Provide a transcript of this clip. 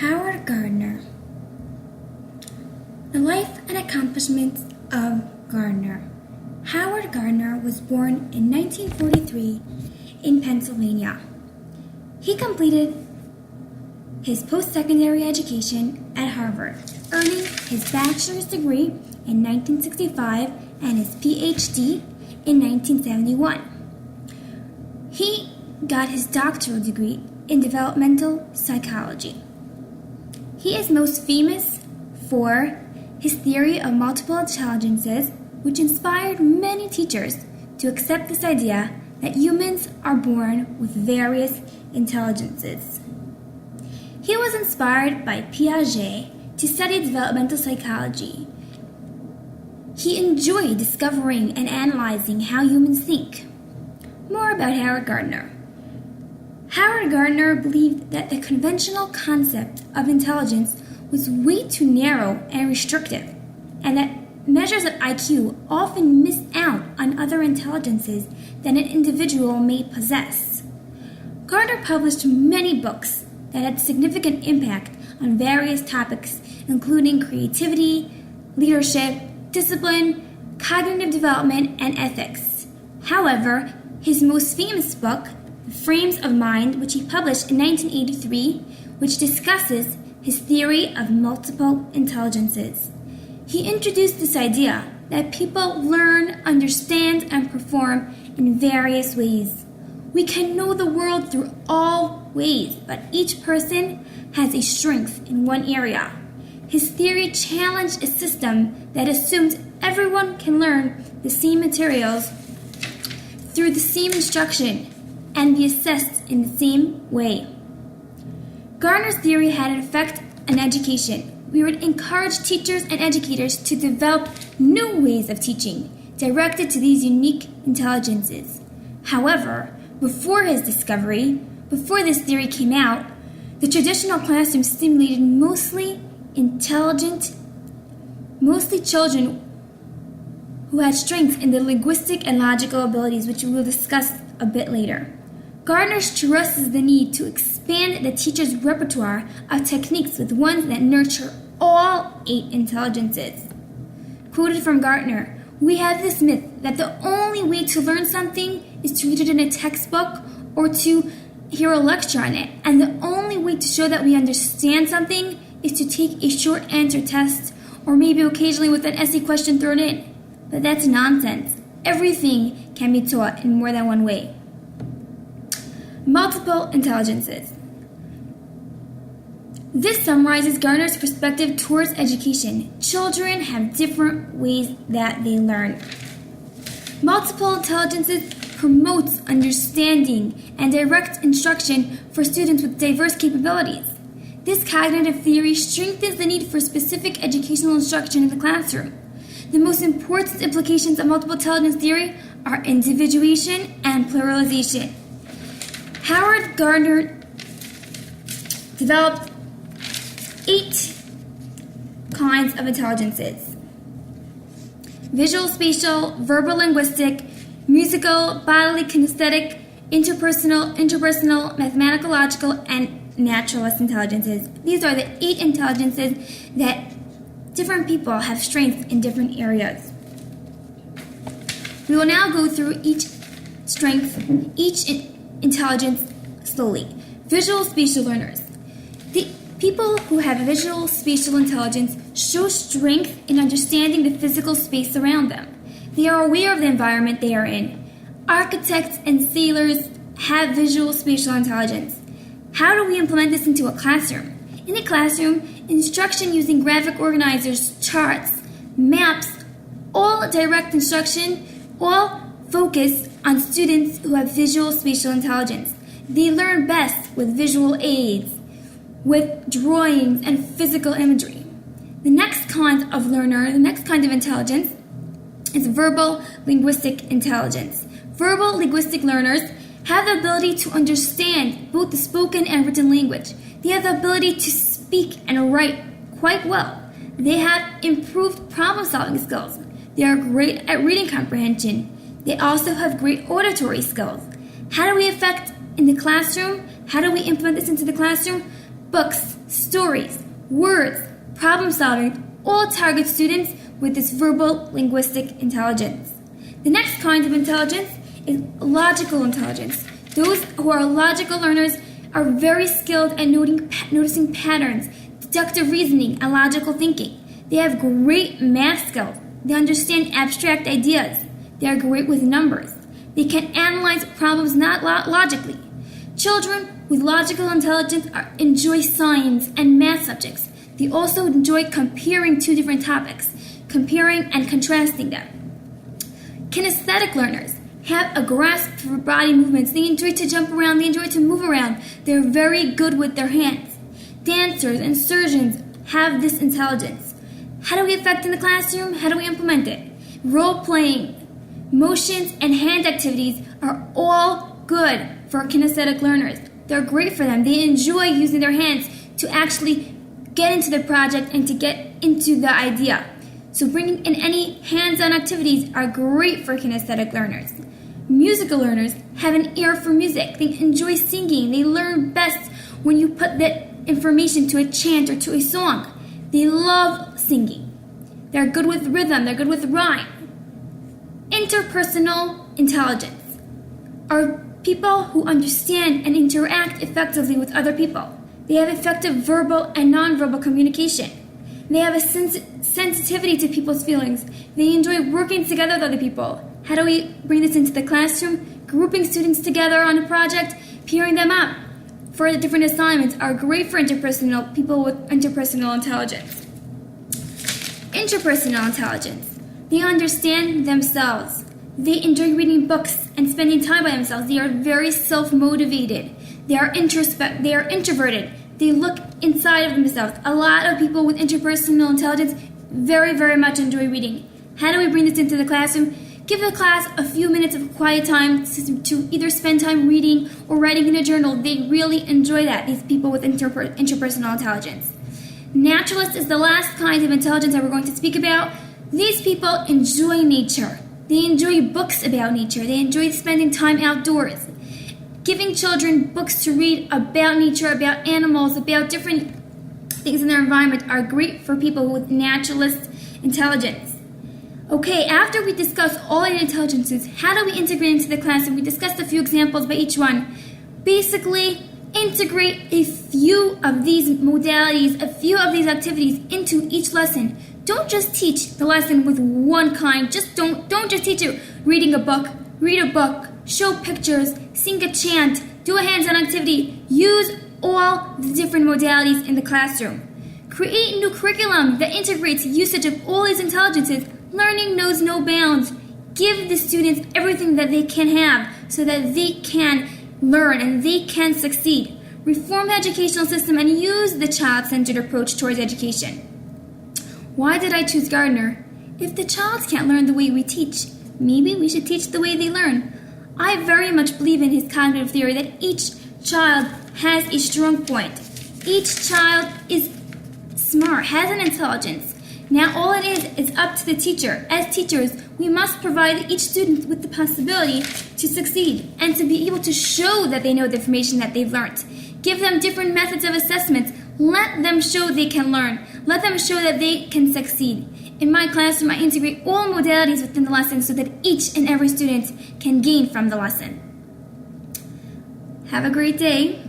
Howard Gardner. The life and accomplishments of Gardner. Howard Gardner was born in 1943 in Pennsylvania. He completed his post-secondary education at Harvard, earning his bachelor's degree in 1965 and his PhD in 1971. He got his doctoral degree in developmental psychology. He is most famous for his theory of multiple intelligences, which inspired many teachers to accept this idea that humans are born with various intelligences. He was inspired by Piaget to study developmental psychology. He enjoyed discovering and analyzing how humans think. More about Howard Gardner. Howard Gardner believed that the conventional concept of intelligence was way too narrow and restrictive, and that measures of IQ often miss out on other intelligences that an individual may possess. Gardner published many books that had significant impact on various topics, including creativity, leadership, discipline, cognitive development, and ethics. However, his most famous book, Frames of Mind, which he published in 1983, which discusses his theory of multiple intelligences. He introduced this idea that people learn, understand, and perform in various ways. We can know the world through all ways, but each person has a strength in one area. His theory challenged a system that assumed everyone can learn the same materials through the same instruction and be assessed in the same way. Gardner's theory had an effect on education. We would encourage teachers and educators to develop new ways of teaching directed to these unique intelligences. However, before his discovery, before this theory came out, the traditional classroom stimulated mostly children who had strengths in the linguistic and logical abilities, which we will discuss a bit later. Gardner stresses the need to expand the teacher's repertoire of techniques with ones that nurture all 8 intelligences. Quoted from Gardner, "We have this myth that the only way to learn something is to read it in a textbook or to hear a lecture on it, and the only way to show that we understand something is to take a short answer test or maybe occasionally with an essay question thrown in. But that's nonsense. Everything can be taught in more than one way." Multiple intelligences. This summarizes Gardner's perspective towards education. Children have different ways that they learn. Multiple intelligences promotes understanding and direct instruction for students with diverse capabilities. This cognitive theory strengthens the need for specific educational instruction in the classroom. The most important implications of multiple intelligence theory are individuation and pluralization. Howard Gardner developed 8 kinds of intelligences: visual, spatial, verbal, linguistic, musical, bodily, kinesthetic, interpersonal, mathematical, logical, and naturalist intelligences. These are the 8 intelligences that different people have strengths in different areas. We will now go through each intelligence slowly. Visual spatial learners. The people who have visual spatial intelligence show strength in understanding the physical space around them. They are aware of the environment they are in. Architects and sailors have visual spatial intelligence. How do we implement this into a classroom? In a classroom, instruction using graphic organizers, charts, maps, all direct instruction, all focus on students who have visual spatial intelligence. They learn best with visual aids, with drawings and physical imagery. The next kind of intelligence is verbal linguistic intelligence. Verbal linguistic learners have the ability to understand both the spoken and written language. They have the ability to speak and write quite well. They have improved problem-solving skills. They are great at reading comprehension. They also have great auditory skills. How do we implement this into the classroom? Books, stories, words, problem solving all target students with this verbal linguistic intelligence. The next kind of intelligence is logical intelligence. Those who are logical learners are very skilled at noticing patterns, deductive reasoning, and logical thinking. They have great math skills. They understand abstract ideas. They are great with numbers. They can analyze problems not logically. Children with logical intelligence enjoy science and math subjects. They also enjoy comparing two different topics, comparing and contrasting them. Kinesthetic learners have a grasp for body movements. They enjoy to jump around. They enjoy to move around. They're very good with their hands. Dancers and surgeons have this intelligence. How do we affect in the classroom? How do we implement it? Role-playing, motions, and hand activities are all good for kinesthetic learners. They're great for them. They enjoy using their hands to actually get into the project and to get into the idea. So bringing in any hands-on activities are great for kinesthetic learners. Musical learners have an ear for music. They enjoy singing. They learn best when you put that information to a chant or to a song. They love singing. They're good with rhythm. They're good with rhyme. Interpersonal intelligence are people who understand and interact effectively with other people. They have effective verbal and nonverbal communication. They have a sensitivity to people's feelings. They enjoy working together with other people. How do we bring this into the classroom? Grouping students together on a project, pairing them up for the different assignments are great for people with interpersonal intelligence. Interpersonal intelligence. They understand themselves. They enjoy reading books and spending time by themselves. They are very self-motivated. They are introverted. They look inside of themselves. A lot of people with interpersonal intelligence very, very much enjoy reading. How do we bring this into the classroom? Give the class a few minutes of quiet time to either spend time reading or writing in a journal. They really enjoy that, these people with interpersonal intelligence. Naturalist is the last kind of intelligence that we're going to speak about. These people enjoy nature. They enjoy books about nature. They enjoy spending time outdoors. Giving children books to read about nature, about animals, about different things in their environment are great for people with naturalist intelligence. Okay, after we discuss all our intelligences, how do we integrate into the class? And we discussed a few examples by each one. Basically, integrate a few of these modalities, a few of these activities into each lesson. Don't just teach the lesson with one kind. Don't just teach it reading a book. Read a book, show pictures, sing a chant, do a hands-on activity. Use all the different modalities in the classroom. Create new curriculum that integrates usage of all these intelligences. Learning knows no bounds. Give the students everything that they can have so that they can learn and they can succeed. Reform the educational system and use the child-centered approach towards education. Why did I choose Gardner? If the child can't learn the way we teach, maybe we should teach the way they learn. I very much believe in his cognitive theory that each child has a strong point. Each child is smart, has an intelligence. Now all it is up to the teacher. As teachers, we must provide each student with the possibility to succeed and to be able to show that they know the information that they've learned. Give them different methods of assessments. Let them show they can learn. Let them show that they can succeed. In my classroom, I integrate all modalities within the lesson so that each and every student can gain from the lesson. Have a great day.